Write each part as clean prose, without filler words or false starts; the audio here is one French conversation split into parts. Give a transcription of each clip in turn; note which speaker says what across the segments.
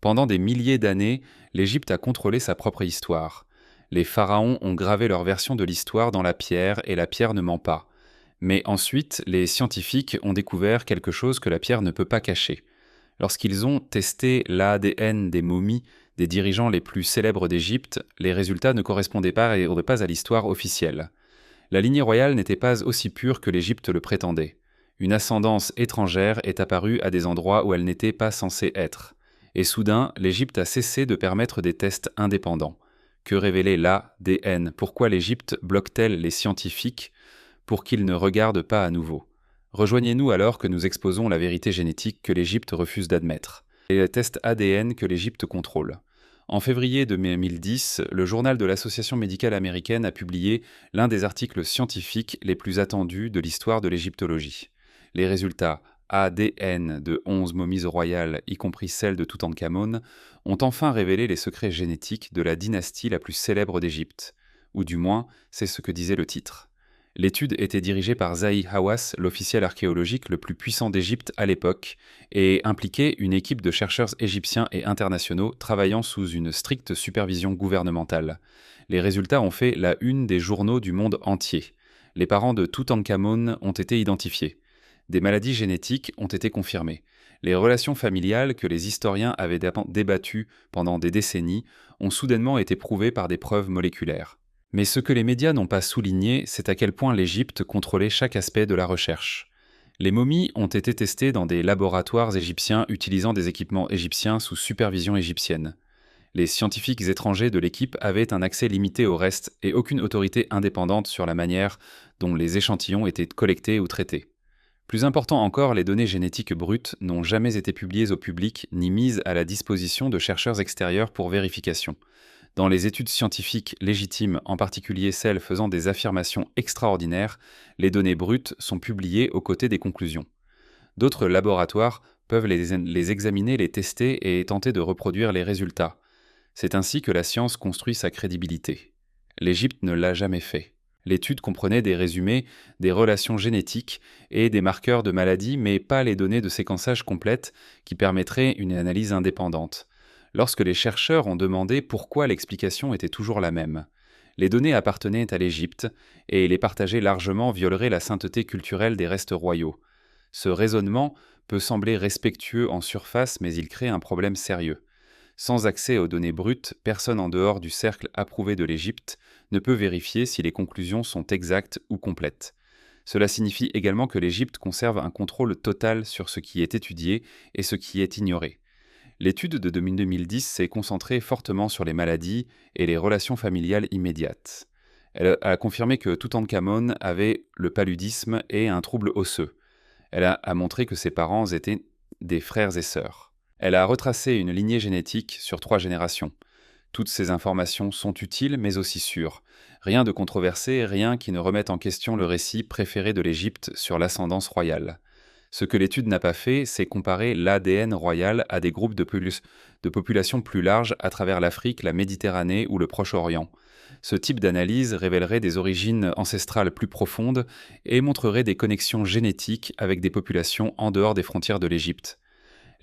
Speaker 1: Pendant des milliers d'années, l'Égypte a contrôlé sa propre histoire. Les pharaons ont gravé leur version de l'histoire dans la pierre et la pierre ne ment pas. Mais ensuite, les scientifiques ont découvert quelque chose que la pierre ne peut pas cacher. Lorsqu'ils ont testé l'ADN des momies des dirigeants les plus célèbres d'Égypte, les résultats ne correspondaient pas à l'histoire officielle. La lignée royale n'était pas aussi pure que l'Égypte le prétendait. Une ascendance étrangère est apparue à des endroits où elle n'était pas censée être. Et soudain, l'Égypte a cessé de permettre des tests indépendants. Que révélait l'ADN? Pourquoi l'Égypte bloque-t-elle les scientifiques pour qu'ils ne regardent pas à nouveau? Rejoignez-nous alors que nous exposons la vérité génétique que l'Égypte refuse d'admettre, et les tests ADN que l'Égypte contrôle. En février 2010, le journal de l'Association médicale américaine a publié l'un des articles scientifiques les plus attendus de l'histoire de l'égyptologie. Les résultats ADN de 11 momies royales, y compris celle de Toutankhamon, ont enfin révélé les secrets génétiques de la dynastie la plus célèbre d'Égypte. Ou du moins, c'est ce que disait le titre. L'étude était dirigée par Zahi Hawass, l'officiel archéologique le plus puissant d'Égypte à l'époque, et impliquait une équipe de chercheurs égyptiens et internationaux travaillant sous une stricte supervision gouvernementale. Les résultats ont fait la une des journaux du monde entier. Les parents de Toutankhamon ont été identifiés. Des maladies génétiques ont été confirmées. Les relations familiales que les historiens avaient débattues pendant des décennies ont soudainement été prouvées par des preuves moléculaires. Mais ce que les médias n'ont pas souligné, c'est à quel point l'Égypte contrôlait chaque aspect de la recherche. Les momies ont été testées dans des laboratoires égyptiens utilisant des équipements égyptiens sous supervision égyptienne. Les scientifiques étrangers de l'équipe avaient un accès limité au reste et aucune autorité indépendante sur la manière dont les échantillons étaient collectés ou traités. Plus important encore, les données génétiques brutes n'ont jamais été publiées au public ni mises à la disposition de chercheurs extérieurs pour vérification. Dans les études scientifiques légitimes, en particulier celles faisant des affirmations extraordinaires, les données brutes sont publiées aux côtés des conclusions. D'autres laboratoires peuvent les examiner, les tester et tenter de reproduire les résultats. C'est ainsi que la science construit sa crédibilité. L'Égypte ne l'a jamais fait. L'étude comprenait des résumés, des relations génétiques et des marqueurs de maladies, mais pas les données de séquençage complètes qui permettraient une analyse indépendante. Lorsque les chercheurs ont demandé pourquoi l'explication était toujours la même. Les données appartenaient à l'Égypte, et les partager largement violerait la sainteté culturelle des restes royaux. Ce raisonnement peut sembler respectueux en surface, mais il crée un problème sérieux. Sans accès aux données brutes, personne en dehors du cercle approuvé de l'Égypte ne peut vérifier si les conclusions sont exactes ou complètes. Cela signifie également que l'Égypte conserve un contrôle total sur ce qui est étudié et ce qui est ignoré. L'étude de 2010 s'est concentrée fortement sur les maladies et les relations familiales immédiates. Elle a confirmé que Toutankhamon avait le paludisme et un trouble osseux. Elle a montré que ses parents étaient des frères et sœurs. Elle a retracé une lignée génétique sur 3 générations. Toutes ces informations sont utiles mais aussi sûres. Rien de controversé, rien qui ne remette en question le récit préféré de l'Égypte sur l'ascendance royale. Ce que l'étude n'a pas fait, c'est comparer l'ADN royal à des groupes de populations plus larges à travers l'Afrique, la Méditerranée ou le Proche-Orient. Ce type d'analyse révélerait des origines ancestrales plus profondes et montrerait des connexions génétiques avec des populations en dehors des frontières de l'Égypte.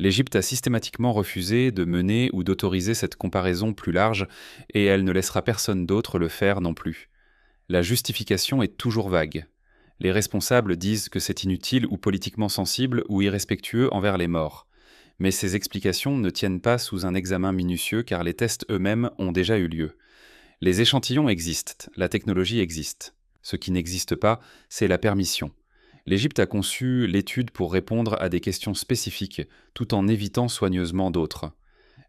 Speaker 1: L'Égypte a systématiquement refusé de mener ou d'autoriser cette comparaison plus large et elle ne laissera personne d'autre le faire non plus. La justification est toujours vague. Les responsables disent que c'est inutile ou politiquement sensible ou irrespectueux envers les morts. Mais ces explications ne tiennent pas sous un examen minutieux car les tests eux-mêmes ont déjà eu lieu. Les échantillons existent, la technologie existe. Ce qui n'existe pas, c'est la permission. L'Égypte a conçu l'étude pour répondre à des questions spécifiques, tout en évitant soigneusement d'autres.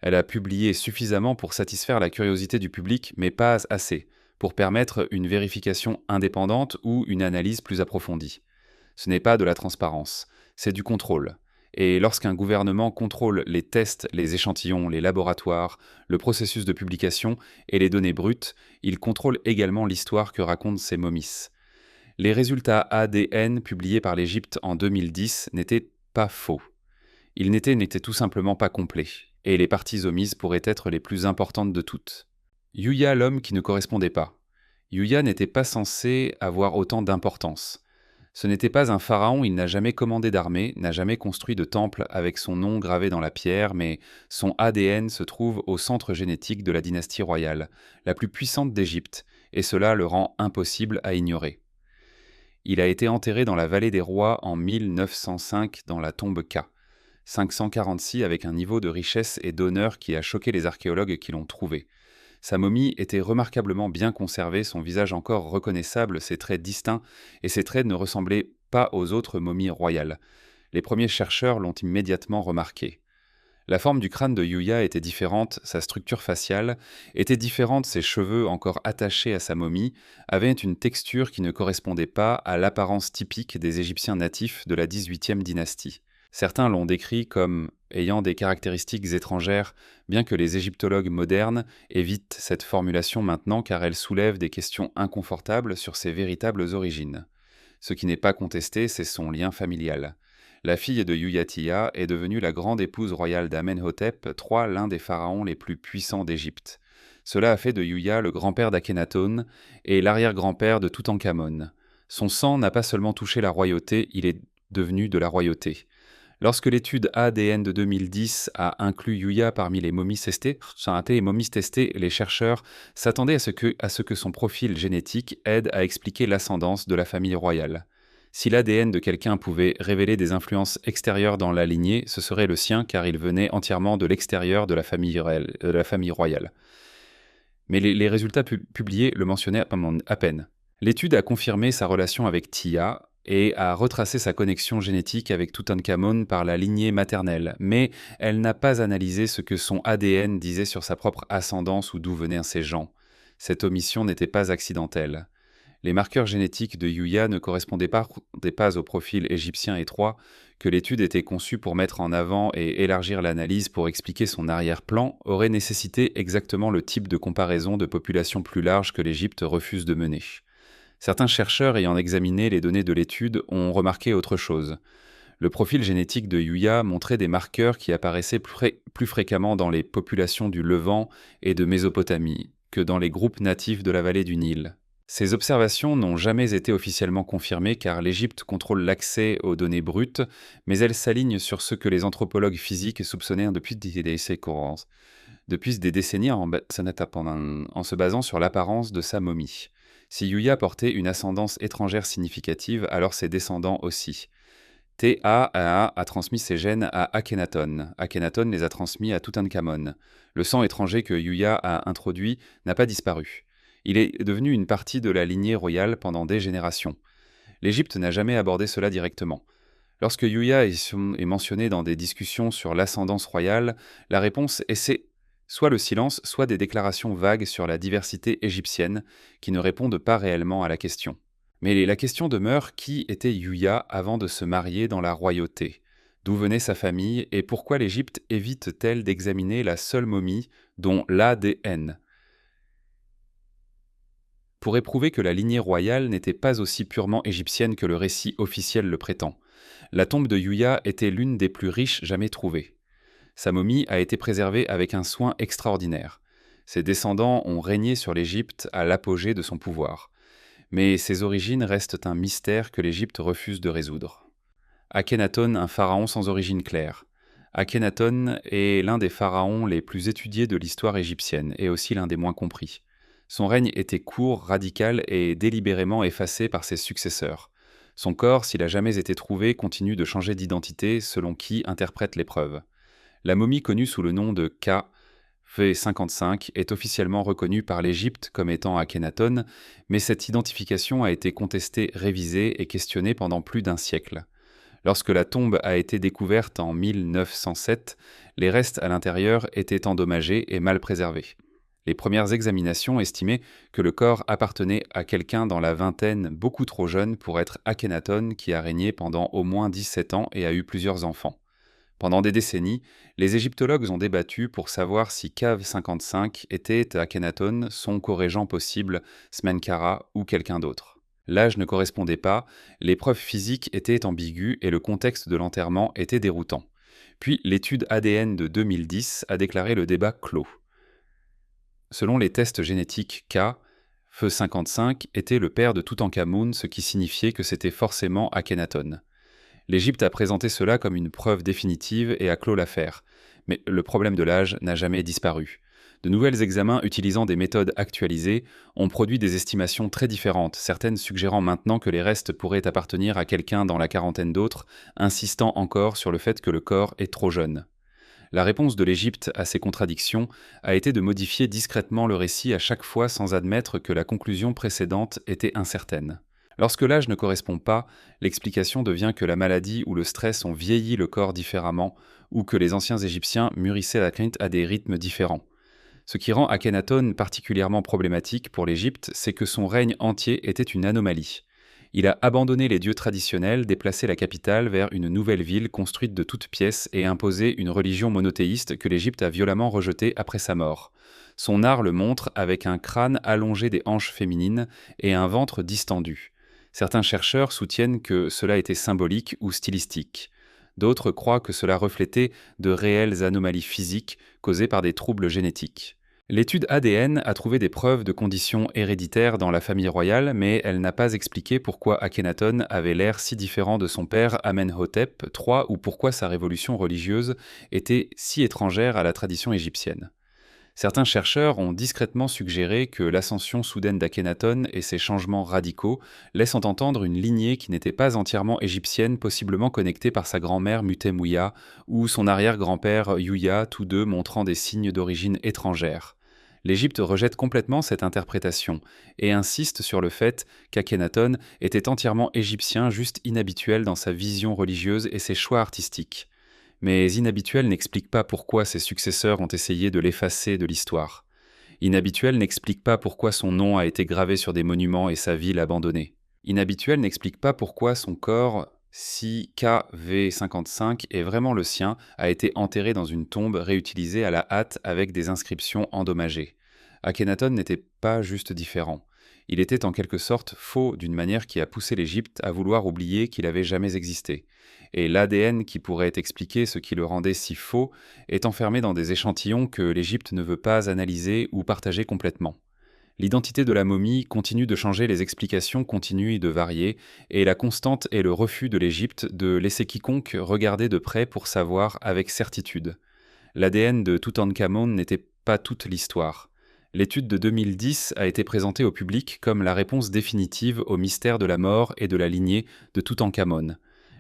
Speaker 1: Elle a publié suffisamment pour satisfaire la curiosité du public, mais pas assez, pour permettre une vérification indépendante ou une analyse plus approfondie. Ce n'est pas de la transparence, c'est du contrôle. Et lorsqu'un gouvernement contrôle les tests, les échantillons, les laboratoires, le processus de publication et les données brutes, il contrôle également l'histoire que racontent ces momies. Les résultats ADN publiés par l'Égypte en 2010 n'étaient pas faux. Ils n'étaient tout simplement pas complets, et les parties omises pourraient être les plus importantes de toutes. Yuya, l'homme qui ne correspondait pas. Yuya n'était pas censé avoir autant d'importance. Ce n'était pas un pharaon, il n'a jamais commandé d'armée, n'a jamais construit de temple avec son nom gravé dans la pierre, mais son ADN se trouve au centre génétique de la dynastie royale, la plus puissante d'Égypte, et cela le rend impossible à ignorer. Il a été enterré dans la vallée des rois en 1905 dans la tombe K. 546 avec un niveau de richesse et d'honneur qui a choqué les archéologues qui l'ont trouvé. Sa momie était remarquablement bien conservée, son visage encore reconnaissable, ses traits distincts, et ses traits ne ressemblaient pas aux autres momies royales. Les premiers chercheurs l'ont immédiatement remarqué. La forme du crâne de Yuya était différente, sa structure faciale était différente, ses cheveux, encore attachés à sa momie, avaient une texture qui ne correspondait pas à l'apparence typique des Égyptiens natifs de la 18e dynastie. Certains l'ont décrit comme ayant des caractéristiques étrangères, bien que les égyptologues modernes évitent cette formulation maintenant car elle soulève des questions inconfortables sur ses véritables origines. Ce qui n'est pas contesté, c'est son lien familial. La fille de Yuya est devenue la grande épouse royale d'Amenhotep III, l'un des pharaons les plus puissants d'Égypte. Cela a fait de Yuya le grand-père d'Akhenaton et l'arrière-grand-père de Toutankhamon. Son sang n'a pas seulement touché la royauté, il est devenu de la royauté. Lorsque l'étude ADN de 2010 a inclus Yuya parmi les momies testées, les chercheurs s'attendaient à ce que son profil génétique aide à expliquer l'ascendance de la famille royale. Si l'ADN de quelqu'un pouvait révéler des influences extérieures dans la lignée, ce serait le sien car il venait entièrement de l'extérieur de la famille royale. Mais les résultats publiés le mentionnaient à peine. L'étude a confirmé sa relation avec Tia et a retracé sa connexion génétique avec Toutankhamon par la lignée maternelle, mais elle n'a pas analysé ce que son ADN disait sur sa propre ascendance ou d'où venaient ses gens. Cette omission n'était pas accidentelle. Les marqueurs génétiques de Yuya ne correspondaient pas au profil égyptien étroit que l'étude était conçue pour mettre en avant et élargir l'analyse pour expliquer son arrière-plan aurait nécessité exactement le type de comparaison de population plus large que l'Égypte refuse de mener. Certains chercheurs ayant examiné les données de l'étude ont remarqué autre chose. Le profil génétique de Yuya montrait des marqueurs qui apparaissaient plus fréquemment dans les populations du Levant et de Mésopotamie que dans les groupes natifs de la vallée du Nil. Ces observations n'ont jamais été officiellement confirmées car l'Égypte contrôle l'accès aux données brutes, mais elles s'alignent sur ce que les anthropologues physiques soupçonnaient depuis des décennies en se basant sur l'apparence de sa momie. Si Yuya portait une ascendance étrangère significative, alors ses descendants aussi. Taa a transmis ses gènes à Akhenaton. Akhenaton les a transmis à Toutankhamon. Le sang étranger que Yuya a introduit n'a pas disparu. Il est devenu une partie de la lignée royale pendant des générations. L'Égypte n'a jamais abordé cela directement. Lorsque Yuya est mentionné dans des discussions sur l'ascendance royale, la réponse c'est soit le silence, soit des déclarations vagues sur la diversité égyptienne qui ne répondent pas réellement à la question. Mais la question demeure, qui était Yuya avant de se marier dans la royauté? D'où venait sa famille et pourquoi l'Égypte évite-t-elle d'examiner la seule momie dont l'ADN pourrait prouver que la lignée royale n'était pas aussi purement égyptienne que le récit officiel le prétend. La tombe de Yuya était l'une des plus riches jamais trouvées. Sa momie a été préservée avec un soin extraordinaire. Ses descendants ont régné sur l'Égypte à l'apogée de son pouvoir. Mais ses origines restent un mystère que l'Égypte refuse de résoudre. Akhenaton, un pharaon sans origine claire. Akhenaton est l'un des pharaons les plus étudiés de l'histoire égyptienne et aussi l'un des moins compris. Son règne était court, radical et délibérément effacé par ses successeurs. Son corps, s'il a jamais été trouvé, continue de changer d'identité selon qui interprète l'épreuve. La momie connue sous le nom de V55 est officiellement reconnue par l'Égypte comme étant Akhenaton, mais cette identification a été contestée, révisée et questionnée pendant plus d'un siècle. Lorsque la tombe a été découverte en 1907, les restes à l'intérieur étaient endommagés et mal préservés. Les premières examinations estimaient que le corps appartenait à quelqu'un dans la vingtaine, beaucoup trop jeune pour être Akhenaton, qui a régné pendant au moins 17 ans et a eu plusieurs enfants. Pendant des décennies, les égyptologues ont débattu pour savoir si Cave 55 était Akhenaton, son co-régent possible, Smenkhara ou quelqu'un d'autre. L'âge ne correspondait pas, les preuves physiques étaient ambiguës et le contexte de l'enterrement était déroutant. Puis l'étude ADN de 2010 a déclaré le débat clos. Selon les tests génétiques K, Feu 55 était le père de Toutankhamun, ce qui signifiait que c'était forcément Akhenaton. L'Égypte a présenté cela comme une preuve définitive et a clos l'affaire. Mais le problème de l'âge n'a jamais disparu. De nouvelles examens utilisant des méthodes actualisées ont produit des estimations très différentes, certaines suggérant maintenant que les restes pourraient appartenir à quelqu'un dans la quarantaine d'autres, insistant encore sur le fait que le corps est trop jeune. La réponse de l'Égypte à ces contradictions a été de modifier discrètement le récit à chaque fois sans admettre que la conclusion précédente était incertaine. Lorsque l'âge ne correspond pas, l'explication devient que la maladie ou le stress ont vieilli le corps différemment ou que les anciens Égyptiens mûrissaient la crainte à des rythmes différents. Ce qui rend Akhenaton particulièrement problématique pour l'Égypte, c'est que son règne entier était une anomalie. Il a abandonné les dieux traditionnels, déplacé la capitale vers une nouvelle ville construite de toutes pièces et imposé une religion monothéiste que l'Égypte a violemment rejetée après sa mort. Son art le montre avec un crâne allongé des hanches féminines et un ventre distendu. Certains chercheurs soutiennent que cela était symbolique ou stylistique. D'autres croient que cela reflétait de réelles anomalies physiques causées par des troubles génétiques. L'étude ADN a trouvé des preuves de conditions héréditaires dans la famille royale, mais elle n'a pas expliqué pourquoi Akhenaton avait l'air si différent de son père Amenhotep III ou pourquoi sa révolution religieuse était si étrangère à la tradition égyptienne. Certains chercheurs ont discrètement suggéré que l'ascension soudaine d'Akhenaton et ses changements radicaux laissent entendre une lignée qui n'était pas entièrement égyptienne, possiblement connectée par sa grand-mère Mutemouya ou son arrière-grand-père Yuya, tous deux montrant des signes d'origine étrangère. L'Égypte rejette complètement cette interprétation et insiste sur le fait qu'Akhenaton était entièrement égyptien, juste inhabituel dans sa vision religieuse et ses choix artistiques. Mais inhabituel n'explique pas pourquoi ses successeurs ont essayé de l'effacer de l'histoire. Inhabituel n'explique pas pourquoi son nom a été gravé sur des monuments et sa ville abandonnée. Inhabituel n'explique pas pourquoi son corps, si KV55 est vraiment le sien, a été enterré dans une tombe réutilisée à la hâte avec des inscriptions endommagées. Akhenaton n'était pas juste différent. Il était en quelque sorte faux d'une manière qui a poussé l'Égypte à vouloir oublier qu'il avait jamais existé. Et l'ADN qui pourrait expliquer ce qui le rendait si faux est enfermé dans des échantillons que l'Égypte ne veut pas analyser ou partager complètement. L'identité de la momie continue de changer, les explications continuent de varier, et la constante est le refus de l'Égypte de laisser quiconque regarder de près pour savoir avec certitude. L'ADN de Toutankhamon n'était pas toute l'histoire. L'étude de 2010 a été présentée au public comme la réponse définitive au mystère de la mort et de la lignée de Toutankhamon.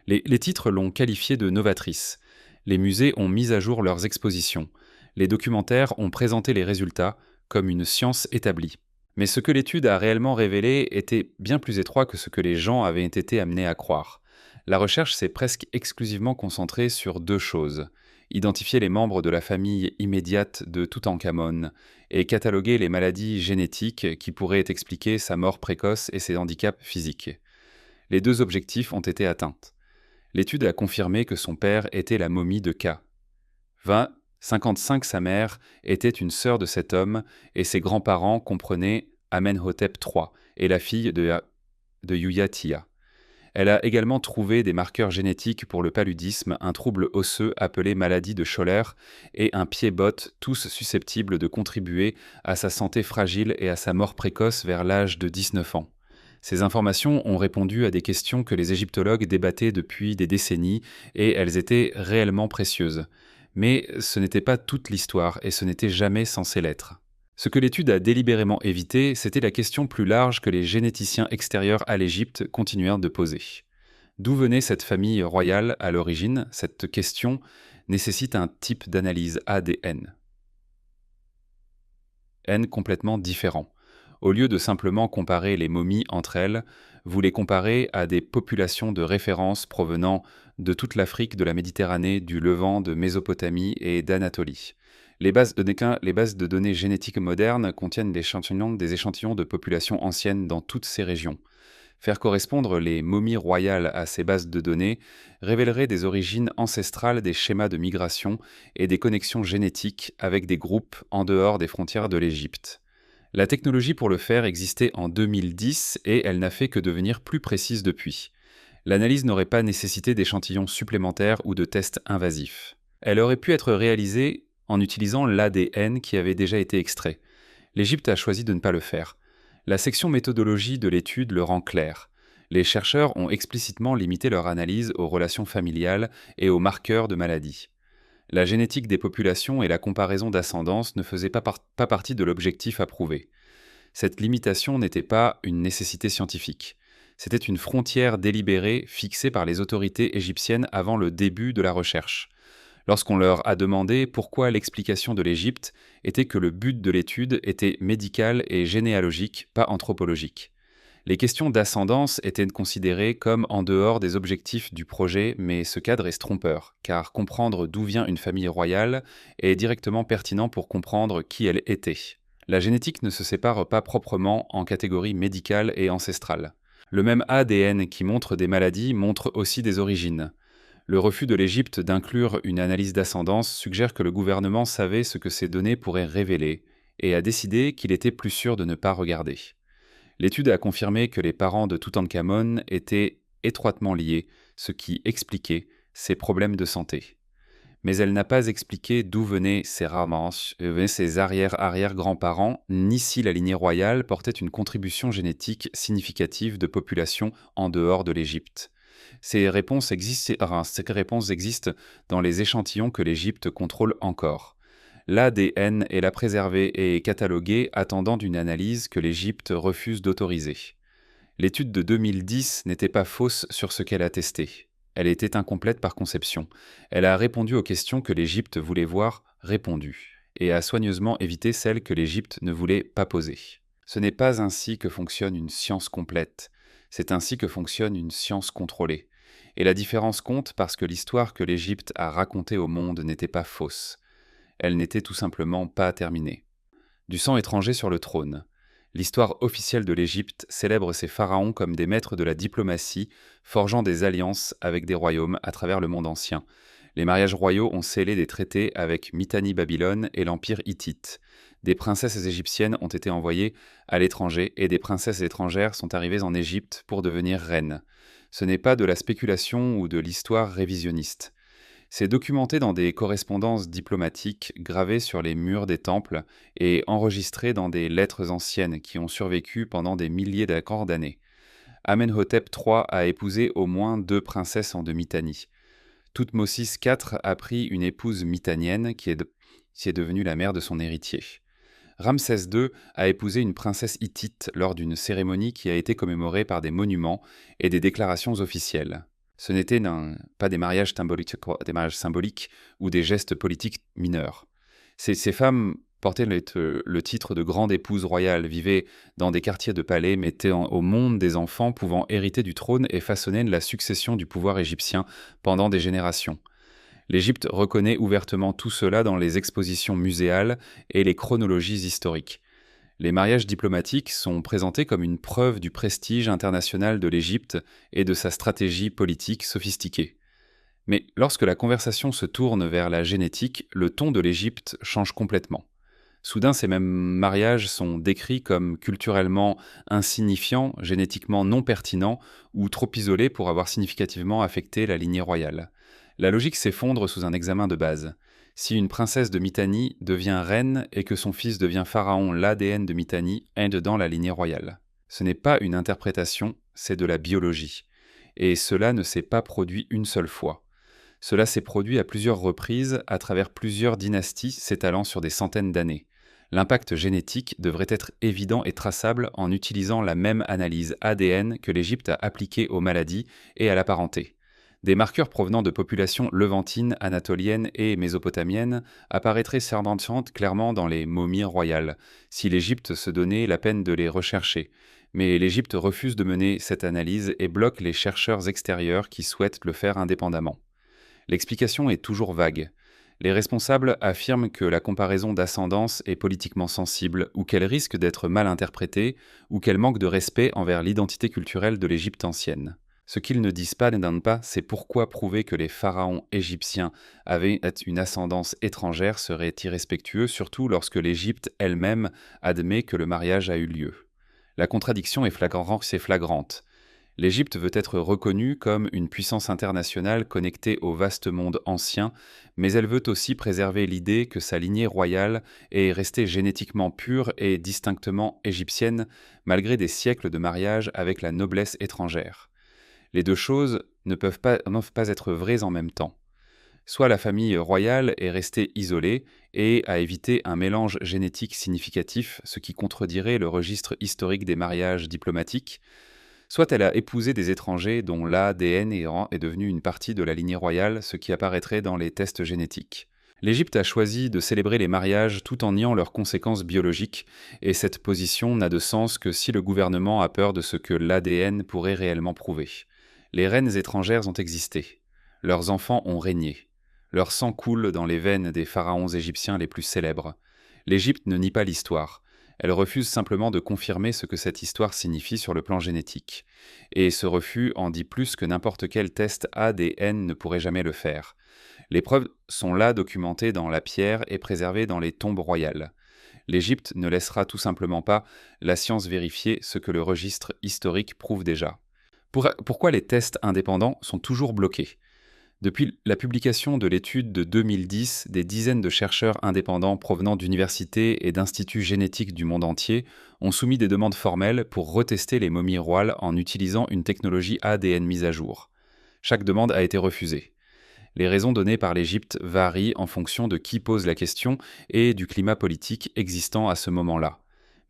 Speaker 1: Les titres l'ont qualifiée de novatrice. Les musées ont mis à jour leurs expositions. Les documentaires ont présenté les résultats comme une science établie. Mais ce que l'étude a réellement révélé était bien plus étroit que ce que les gens avaient été amenés à croire. La recherche s'est presque exclusivement concentrée sur deux choses: identifier les membres de la famille immédiate de Toutankhamon et cataloguer les maladies génétiques qui pourraient expliquer sa mort précoce et ses handicaps physiques. Les deux objectifs ont été atteints. L'étude a confirmé que son père était la momie de K. 55, sa mère, était une sœur de cet homme, et ses grands-parents comprenaient Amenhotep III et la fille de Yuya-Tia. Elle a également trouvé des marqueurs génétiques pour le paludisme, un trouble osseux appelé maladie de Scholler et un pied-botte, tous susceptibles de contribuer à sa santé fragile et à sa mort précoce vers l'âge de 19 ans. Ces informations ont répondu à des questions que les égyptologues débattaient depuis des décennies et elles étaient réellement précieuses. Mais ce n'était pas toute l'histoire et ce n'était jamais censé l'être. Ce que l'étude a délibérément évité, c'était la question plus large que les généticiens extérieurs à l'Égypte continuèrent de poser. D'où venait cette famille royale à l'origine? Cette question nécessite un type d'analyse ADN. N complètement différent. Au lieu de simplement comparer les momies entre elles, vous les comparez à des populations de référence provenant de toute l'Afrique, de la Méditerranée, du Levant, de Mésopotamie et d'Anatolie. Les bases de données génétiques modernes contiennent des échantillons de populations anciennes dans toutes ces régions. Faire correspondre les momies royales à ces bases de données révélerait des origines ancestrales des schémas de migration et des connexions génétiques avec des groupes en dehors des frontières de l'Égypte. La technologie pour le faire existait en 2010 et elle n'a fait que devenir plus précise depuis. L'analyse n'aurait pas nécessité d'échantillons supplémentaires ou de tests invasifs. Elle aurait pu être réalisée en utilisant l'ADN qui avait déjà été extrait. L'Égypte a choisi de ne pas le faire. La section méthodologie de l'étude le rend clair. Les chercheurs ont explicitement limité leur analyse aux relations familiales et aux marqueurs de maladie. La génétique des populations et la comparaison d'ascendance ne faisaient pas partie de l'objectif approuvé. Cette limitation n'était pas une nécessité scientifique. C'était une frontière délibérée fixée par les autorités égyptiennes avant le début de la recherche. Lorsqu'on leur a demandé pourquoi l'explication de l'Égypte était que le but de l'étude était médical et généalogique, pas anthropologique. Les questions d'ascendance étaient considérées comme en dehors des objectifs du projet, mais ce cadre est trompeur, car comprendre d'où vient une famille royale est directement pertinent pour comprendre qui elle était. La génétique ne se sépare pas proprement en catégories médicales et ancestrales. Le même ADN qui montre des maladies montre aussi des origines. Le refus de l'Égypte d'inclure une analyse d'ascendance suggère que le gouvernement savait ce que ces données pourraient révéler et a décidé qu'il était plus sûr de ne pas regarder. L'étude a confirmé que les parents de Toutankhamon étaient étroitement liés, ce qui expliquait ses problèmes de santé. Mais elle n'a pas expliqué d'où venaient ses arrière-arrière-grands-parents, ni si la lignée royale portait une contribution génétique significative de population en dehors de l'Égypte. Ces réponses existent dans les échantillons que l'Égypte contrôle encore. L'ADN est là préservé et catalogué, attendant d'une analyse que l'Égypte refuse d'autoriser. L'étude de 2010 n'était pas fausse sur ce qu'elle a testé. Elle était incomplète par conception. Elle a répondu aux questions que l'Égypte voulait voir répondues, et a soigneusement évité celles que l'Égypte ne voulait pas poser. Ce n'est pas ainsi que fonctionne une science complète. C'est ainsi que fonctionne une science contrôlée. Et la différence compte parce que l'histoire que l'Égypte a racontée au monde n'était pas fausse. Elle n'était tout simplement pas terminée. Du sang étranger sur le trône. L'histoire officielle de l'Égypte célèbre ses pharaons comme des maîtres de la diplomatie, forgeant des alliances avec des royaumes à travers le monde ancien. Les mariages royaux ont scellé des traités avec Mitanni-Babylone et l'Empire hittite. Des princesses égyptiennes ont été envoyées à l'étranger et des princesses étrangères sont arrivées en Égypte pour devenir reines. Ce n'est pas de la spéculation ou de l'histoire révisionniste. C'est documenté dans des correspondances diplomatiques gravées sur les murs des temples et enregistré dans des lettres anciennes qui ont survécu pendant des milliers d'années. Amenhotep III a épousé au moins 2 princesses de Mitanni. Thoutmosis IV a pris une épouse mitannienne qui est devenue la mère de son héritier. Ramsès II a épousé une princesse hittite lors d'une cérémonie qui a été commémorée par des monuments et des déclarations officielles. Ce n'étaient pas des mariages symboliques ou des gestes politiques mineurs. Ces femmes portaient le titre de grande épouse royale, vivaient dans des quartiers de palais, mettaient au monde des enfants pouvant hériter du trône et façonner la succession du pouvoir égyptien pendant des générations. L'Égypte reconnaît ouvertement tout cela dans les expositions muséales et les chronologies historiques. Les mariages diplomatiques sont présentés comme une preuve du prestige international de l'Égypte et de sa stratégie politique sophistiquée. Mais lorsque la conversation se tourne vers la génétique, le ton de l'Égypte change complètement. Soudain, ces mêmes mariages sont décrits comme culturellement insignifiants, génétiquement non pertinents ou trop isolés pour avoir significativement affecté la lignée royale. La logique s'effondre sous un examen de base. Si une princesse de Mitanni devient reine et que son fils devient pharaon, l'ADN de Mitanni est dans la lignée royale. Ce n'est pas une interprétation, c'est de la biologie. Et cela ne s'est pas produit une seule fois. Cela s'est produit à plusieurs reprises, à travers plusieurs dynasties s'étalant sur des centaines d'années. L'impact génétique devrait être évident et traçable en utilisant la même analyse ADN que l'Égypte a appliquée aux maladies et à la parenté. Des marqueurs provenant de populations levantines, anatoliennes et mésopotamiennes apparaîtraient serpentantes clairement dans les momies royales, si l'Égypte se donnait la peine de les rechercher. Mais l'Égypte refuse de mener cette analyse et bloque les chercheurs extérieurs qui souhaitent le faire indépendamment. L'explication est toujours vague. Les responsables affirment que la comparaison d'ascendance est politiquement sensible, ou qu'elle risque d'être mal interprétée, ou qu'elle manque de respect envers l'identité culturelle de l'Égypte ancienne. Ce qu'ils ne disent pas, ne donnent pas, c'est pourquoi prouver que les pharaons égyptiens avaient une ascendance étrangère serait irrespectueux, surtout lorsque l'Égypte elle-même admet que le mariage a eu lieu. La contradiction est flagrante. L'Égypte veut être reconnue comme une puissance internationale connectée au vaste monde ancien, mais elle veut aussi préserver l'idée que sa lignée royale est restée génétiquement pure et distinctement égyptienne, malgré des siècles de mariage avec la noblesse étrangère. Les deux choses ne peuvent pas être vraies en même temps. Soit la famille royale est restée isolée et a évité un mélange génétique significatif, ce qui contredirait le registre historique des mariages diplomatiques, soit elle a épousé des étrangers dont l'ADN est devenu une partie de la lignée royale, ce qui apparaîtrait dans les tests génétiques. L'Égypte a choisi de célébrer les mariages tout en niant leurs conséquences biologiques, et cette position n'a de sens que si le gouvernement a peur de ce que l'ADN pourrait réellement prouver. Les reines étrangères ont existé. Leurs enfants ont régné. Leur sang coule dans les veines des pharaons égyptiens les plus célèbres. L'Égypte ne nie pas l'histoire. Elle refuse simplement de confirmer ce que cette histoire signifie sur le plan génétique. Et ce refus en dit plus que n'importe quel test ADN ne pourrait jamais le faire. Les preuves sont là documentées dans la pierre et préservées dans les tombes royales. L'Égypte ne laissera tout simplement pas la science vérifier ce que le registre historique prouve déjà. Pourquoi les tests indépendants sont toujours bloqués ? Depuis la publication de l'étude de 2010, des dizaines de chercheurs indépendants provenant d'universités et d'instituts génétiques du monde entier ont soumis des demandes formelles pour retester les momies royales en utilisant une technologie ADN mise à jour. Chaque demande a été refusée. Les raisons données par l'Égypte varient en fonction de qui pose la question et du climat politique existant à ce moment-là.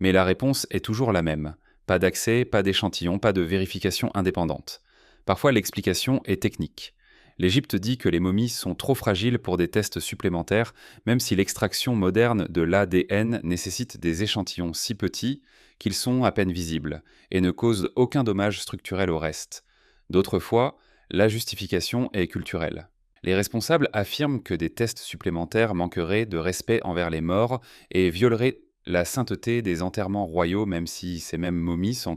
Speaker 1: Mais la réponse est toujours la même. Pas d'accès, pas d'échantillon, pas de vérification indépendante. Parfois l'explication est technique. L'Égypte dit que les momies sont trop fragiles pour des tests supplémentaires, même si l'extraction moderne de l'ADN nécessite des échantillons si petits qu'ils sont à peine visibles et ne causent aucun dommage structurel au reste. D'autres fois, la justification est culturelle. Les responsables affirment que des tests supplémentaires manqueraient de respect envers les morts et violeraient la sainteté des enterrements royaux, même si ces mêmes momies sont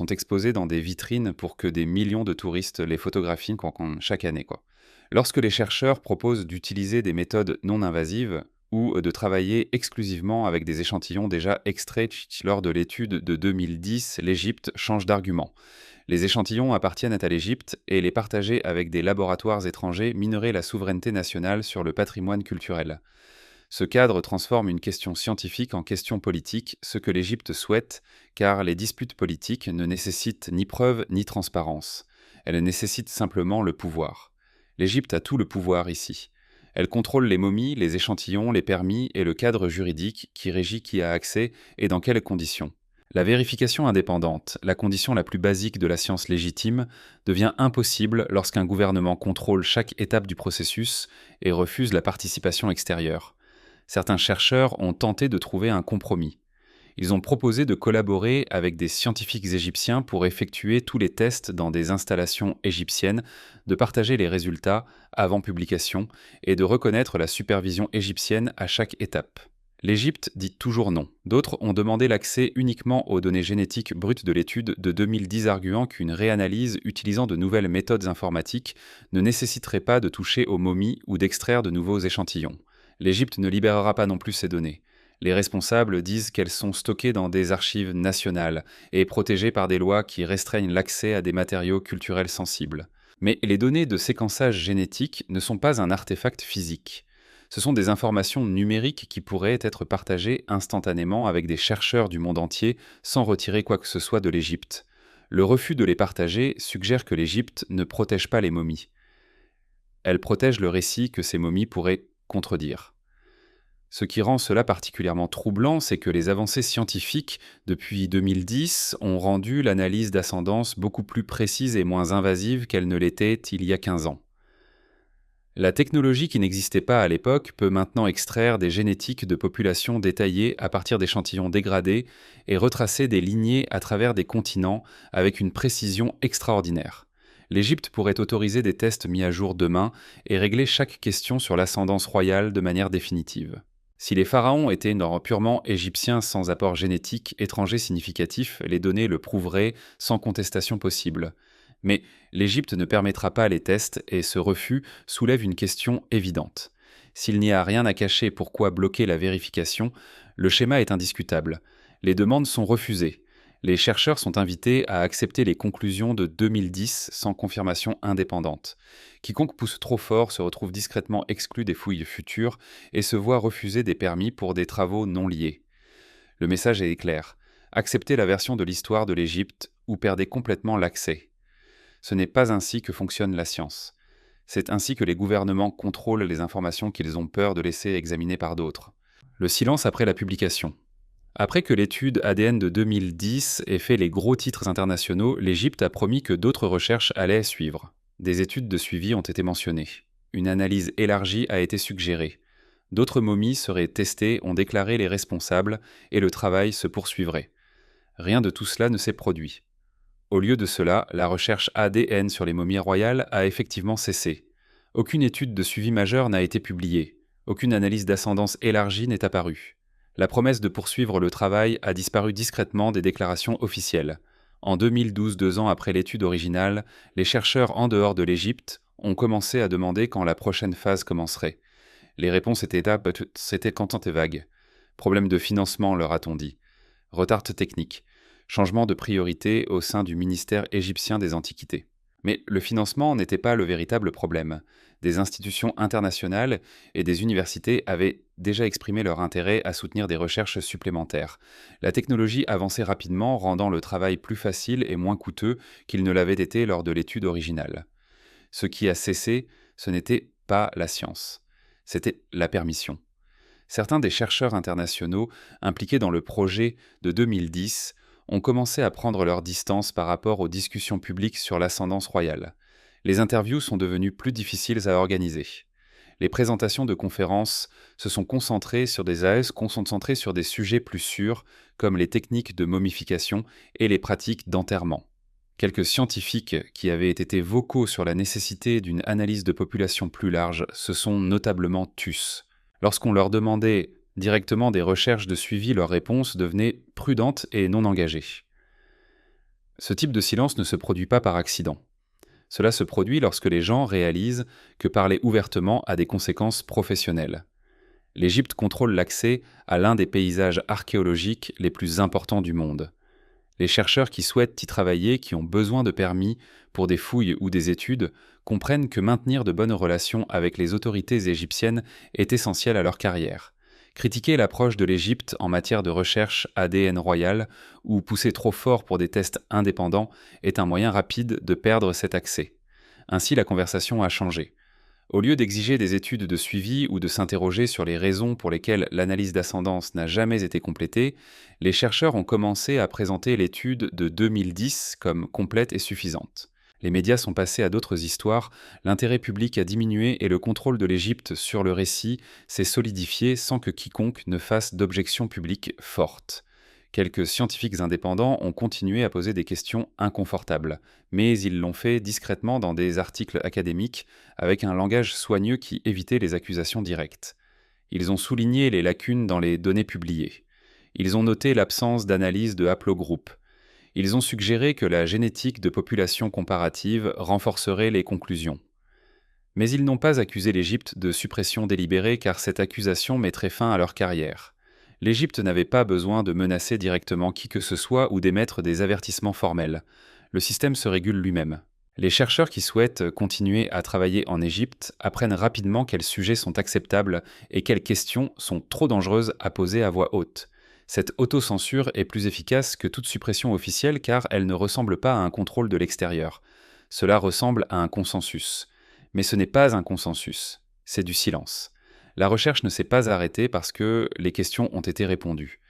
Speaker 1: exposées dans des vitrines pour que des millions de touristes les photographient chaque année, quoi. Lorsque les chercheurs proposent d'utiliser des méthodes non invasives ou de travailler exclusivement avec des échantillons déjà extraits lors de l'étude de 2010, l'Égypte change d'argument. Les échantillons appartiennent à l'Égypte et les partager avec des laboratoires étrangers minerait la souveraineté nationale sur le patrimoine culturel. Ce cadre transforme une question scientifique en question politique, ce que l'Égypte souhaite, car les disputes politiques ne nécessitent ni preuve ni transparence. Elles nécessitent simplement le pouvoir. L'Égypte a tout le pouvoir ici. Elle contrôle les momies, les échantillons, les permis et le cadre juridique qui régit qui a accès et dans quelles conditions. La vérification indépendante, la condition la plus basique de la science légitime, devient impossible lorsqu'un gouvernement contrôle chaque étape du processus et refuse la participation extérieure. Certains chercheurs ont tenté de trouver un compromis. Ils ont proposé de collaborer avec des scientifiques égyptiens pour effectuer tous les tests dans des installations égyptiennes, de partager les résultats avant publication et de reconnaître la supervision égyptienne à chaque étape. L'Égypte dit toujours non. D'autres ont demandé l'accès uniquement aux données génétiques brutes de l'étude de 2010, arguant qu'une réanalyse utilisant de nouvelles méthodes informatiques ne nécessiterait pas de toucher aux momies ou d'extraire de nouveaux échantillons. L'Égypte ne libérera pas non plus ces données. Les responsables disent qu'elles sont stockées dans des archives nationales et protégées par des lois qui restreignent l'accès à des matériaux culturels sensibles. Mais les données de séquençage génétique ne sont pas un artefact physique. Ce sont des informations numériques qui pourraient être partagées instantanément avec des chercheurs du monde entier sans retirer quoi que ce soit de l'Égypte. Le refus de les partager suggère que l'Égypte ne protège pas les momies. Elle protège le récit que ces momies pourraient contredire. Ce qui rend cela particulièrement troublant, c'est que les avancées scientifiques depuis 2010 ont rendu l'analyse d'ascendance beaucoup plus précise et moins invasive qu'elle ne l'était il y a 15 ans. La technologie qui n'existait pas à l'époque peut maintenant extraire des génétiques de populations détaillées à partir d'échantillons dégradés et retracer des lignées à travers des continents avec une précision extraordinaire. L'Égypte pourrait autoriser des tests mis à jour demain et régler chaque question sur l'ascendance royale de manière définitive. Si les pharaons étaient purement égyptiens sans apport génétique étranger significatif, les données le prouveraient sans contestation possible. Mais l'Égypte ne permettra pas les tests et ce refus soulève une question évidente. S'il n'y a rien à cacher, pourquoi bloquer la vérification ? Le schéma est indiscutable. Les demandes sont refusées. Les chercheurs sont invités à accepter les conclusions de 2010 sans confirmation indépendante. Quiconque pousse trop fort se retrouve discrètement exclu des fouilles futures et se voit refuser des permis pour des travaux non liés. Le message est clair. Acceptez la version de l'histoire de l'Égypte ou perdez complètement l'accès. Ce n'est pas ainsi que fonctionne la science. C'est ainsi que les gouvernements contrôlent les informations qu'ils ont peur de laisser examiner par d'autres. Le silence après la publication. Après que l'étude ADN de 2010 ait fait les gros titres internationaux, l'Égypte a promis que d'autres recherches allaient suivre. Des études de suivi ont été mentionnées. Une analyse élargie a été suggérée. D'autres momies seraient testées, ont déclaré les responsables, et le travail se poursuivrait. Rien de tout cela ne s'est produit. Au lieu de cela, la recherche ADN sur les momies royales a effectivement cessé. Aucune étude de suivi majeure n'a été publiée. Aucune analyse d'ascendance élargie n'est apparue. La promesse de poursuivre le travail a disparu discrètement des déclarations officielles. En 2012, 2 ans après l'étude originale, les chercheurs en dehors de l'Égypte ont commencé à demander quand la prochaine phase commencerait. Les réponses étaient cantantes et vagues. Problème de financement, leur a-t-on dit. Retard technique. Changement de priorité au sein du ministère égyptien des Antiquités. Mais le financement n'était pas le véritable problème. Des institutions internationales et des universités avaient déjà exprimé leur intérêt à soutenir des recherches supplémentaires. La technologie avançait rapidement, rendant le travail plus facile et moins coûteux qu'il ne l'avait été lors de l'étude originale. Ce qui a cessé, ce n'était pas la science, c'était la permission. Certains des chercheurs internationaux impliqués dans le projet de 2010 ont commencé à prendre leur distance par rapport aux discussions publiques sur l'ascendance royale. Les interviews sont devenues plus difficiles à organiser. Les présentations de conférences se sont concentrées sur des sujets plus sûrs, comme les techniques de momification et les pratiques d'enterrement. Quelques scientifiques qui avaient été vocaux sur la nécessité d'une analyse de population plus large se sont notablement tus. Lorsqu'on leur demandait directement des recherches de suivi, leurs réponses devenaient prudentes et non engagées. Ce type de silence ne se produit pas par accident. Cela se produit lorsque les gens réalisent que parler ouvertement a des conséquences professionnelles. L'Égypte contrôle l'accès à l'un des paysages archéologiques les plus importants du monde. Les chercheurs qui souhaitent y travailler, qui ont besoin de permis pour des fouilles ou des études, comprennent que maintenir de bonnes relations avec les autorités égyptiennes est essentiel à leur carrière. Critiquer l'approche de l'Égypte en matière de recherche ADN royale ou pousser trop fort pour des tests indépendants est un moyen rapide de perdre cet accès. Ainsi, la conversation a changé. Au lieu d'exiger des études de suivi ou de s'interroger sur les raisons pour lesquelles l'analyse d'ascendance n'a jamais été complétée, les chercheurs ont commencé à présenter l'étude de 2010 comme complète et suffisante. Les médias sont passés à d'autres histoires, l'intérêt public a diminué et le contrôle de l'Égypte sur le récit s'est solidifié sans que quiconque ne fasse d'objections publiques fortes. Quelques scientifiques indépendants ont continué à poser des questions inconfortables, mais ils l'ont fait discrètement dans des articles académiques avec un langage soigneux qui évitait les accusations directes. Ils ont souligné les lacunes dans les données publiées. Ils ont noté l'absence d'analyse de haplogroupes. Ils ont suggéré que la génétique de population comparative renforcerait les conclusions. Mais ils n'ont pas accusé l'Égypte de suppression délibérée car cette accusation mettrait fin à leur carrière. L'Égypte n'avait pas besoin de menacer directement qui que ce soit ou d'émettre des avertissements formels. Le système se régule lui-même. Les chercheurs qui souhaitent continuer à travailler en Égypte apprennent rapidement quels sujets sont acceptables et quelles questions sont trop dangereuses à poser à voix haute. Cette autocensure est plus efficace que toute suppression officielle car elle ne ressemble pas à un contrôle de l'extérieur. Cela ressemble à un consensus. Mais ce n'est pas un consensus, c'est du silence. La recherche ne s'est pas arrêtée parce que les questions ont été répondues.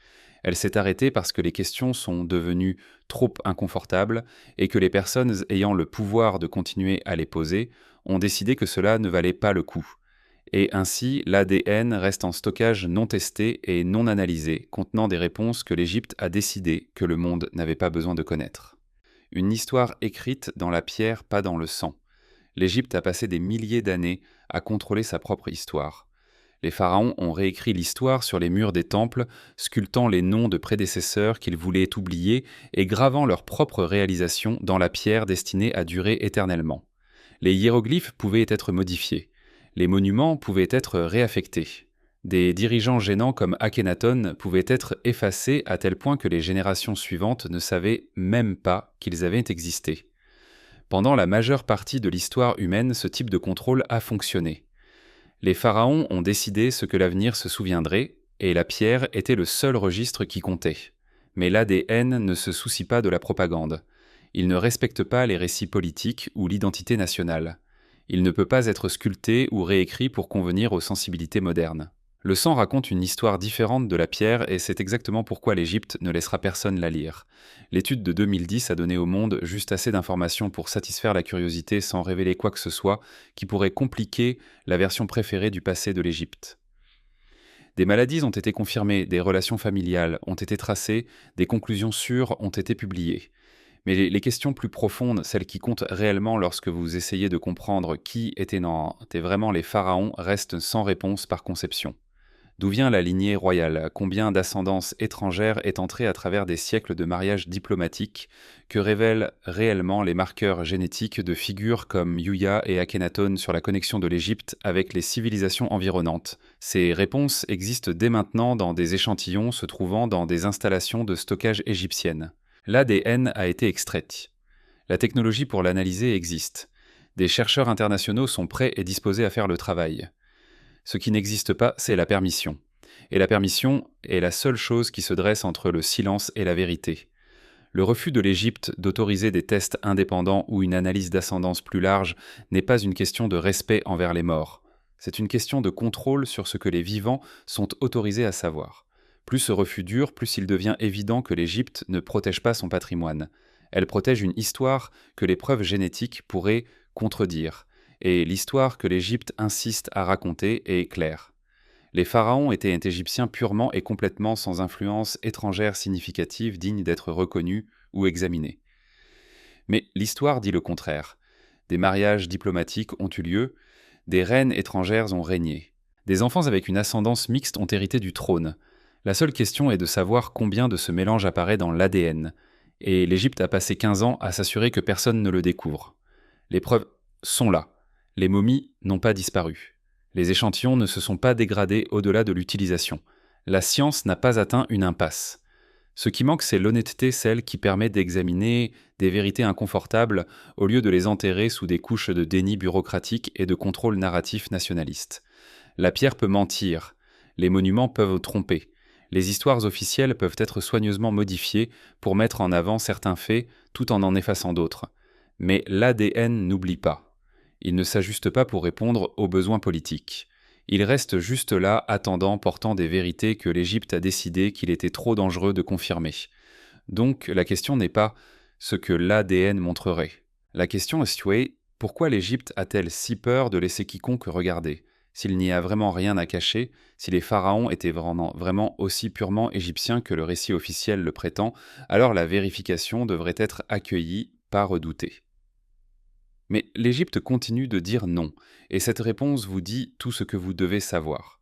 Speaker 1: Elle s'est arrêtée parce que les questions sont devenues trop inconfortables et que les personnes ayant le pouvoir de continuer à les poser ont décidé que cela ne valait pas le coup. Et ainsi, l'ADN reste en stockage non testé et non analysé, contenant des réponses que l'Égypte a décidé que le monde n'avait pas besoin de connaître. Une histoire écrite dans la pierre, pas dans le sang. L'Égypte a passé des milliers d'années à contrôler sa propre histoire. Les pharaons ont réécrit l'histoire sur les murs des temples, sculptant les noms de prédécesseurs qu'ils voulaient oublier et gravant leurs propres réalisations dans la pierre destinée à durer éternellement. Les hiéroglyphes pouvaient être modifiés. Les monuments pouvaient être réaffectés. Des dirigeants gênants comme Akhenaton pouvaient être effacés à tel point que les générations suivantes ne savaient même pas qu'ils avaient existé. Pendant la majeure partie de l'histoire humaine, ce type de contrôle a fonctionné. Les pharaons ont décidé ce que l'avenir se souviendrait, et la pierre était le seul registre qui comptait. Mais l'ADN ne se soucie pas de la propagande. Il ne respecte pas les récits politiques ou l'identité nationale. Il ne peut pas être sculpté ou réécrit pour convenir aux sensibilités modernes. Le sang raconte une histoire différente de la pierre et c'est exactement pourquoi l'Égypte ne laissera personne la lire. L'étude de 2010 a donné au monde juste assez d'informations pour satisfaire la curiosité sans révéler quoi que ce soit qui pourrait compliquer la version préférée du passé de l'Égypte. Des maladies ont été confirmées, des relations familiales ont été tracées, des conclusions sûres ont été publiées. Mais les questions plus profondes, celles qui comptent réellement lorsque vous essayez de comprendre qui étaient vraiment les pharaons, restent sans réponse par conception. D'où vient la lignée royale? Combien d'ascendance étrangère est entrée à travers des siècles de mariages diplomatiques? Que révèlent réellement les marqueurs génétiques de figures comme Yuya et Akhenaton sur la connexion de l'Égypte avec les civilisations environnantes? Ces réponses existent dès maintenant dans des échantillons se trouvant dans des installations de stockage égyptiennes. L'ADN a été extraite. La technologie pour l'analyser existe. Des chercheurs internationaux sont prêts et disposés à faire le travail. Ce qui n'existe pas, c'est la permission. Et la permission est la seule chose qui se dresse entre le silence et la vérité. Le refus de l'Égypte d'autoriser des tests indépendants ou une analyse d'ascendance plus large n'est pas une question de respect envers les morts. C'est une question de contrôle sur ce que les vivants sont autorisés à savoir. Plus ce refus dure, plus il devient évident que l'Égypte ne protège pas son patrimoine. Elle protège une histoire que les preuves génétiques pourraient contredire. Et l'histoire que l'Égypte insiste à raconter est claire. Les pharaons étaient égyptiens purement et complètement sans influence étrangère significative digne d'être reconnue ou examinée. Mais l'histoire dit le contraire. Des mariages diplomatiques ont eu lieu, des reines étrangères ont régné. Des enfants avec une ascendance mixte ont hérité du trône. La seule question est de savoir combien de ce mélange apparaît dans l'ADN. Et l'Égypte a passé 15 ans à s'assurer que personne ne le découvre. Les preuves sont là. Les momies n'ont pas disparu. Les échantillons ne se sont pas dégradés au-delà de l'utilisation. La science n'a pas atteint une impasse. Ce qui manque, c'est l'honnêteté, celle qui permet d'examiner des vérités inconfortables au lieu de les enterrer sous des couches de déni bureaucratique et de contrôle narratif nationaliste. La pierre peut mentir, les monuments peuvent tromper, les histoires officielles peuvent être soigneusement modifiées pour mettre en avant certains faits tout en effaçant d'autres. Mais l'ADN n'oublie pas. Il ne s'ajuste pas pour répondre aux besoins politiques. Il reste juste là, attendant, portant des vérités que l'Égypte a décidé qu'il était trop dangereux de confirmer. Donc la question n'est pas ce que l'ADN montrerait. La question est pourquoi l'Égypte a-t-elle si peur de laisser quiconque regarder? S'il n'y a vraiment rien à cacher, si les pharaons étaient vraiment aussi purement égyptiens que le récit officiel le prétend, alors la vérification devrait être accueillie, pas redoutée. Mais l'Égypte continue de dire non, et cette réponse vous dit tout ce que vous devez savoir.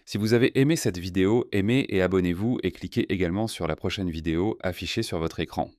Speaker 1: Si vous avez aimé cette vidéo, aimez et abonnez-vous et cliquez également sur la prochaine vidéo affichée sur votre écran.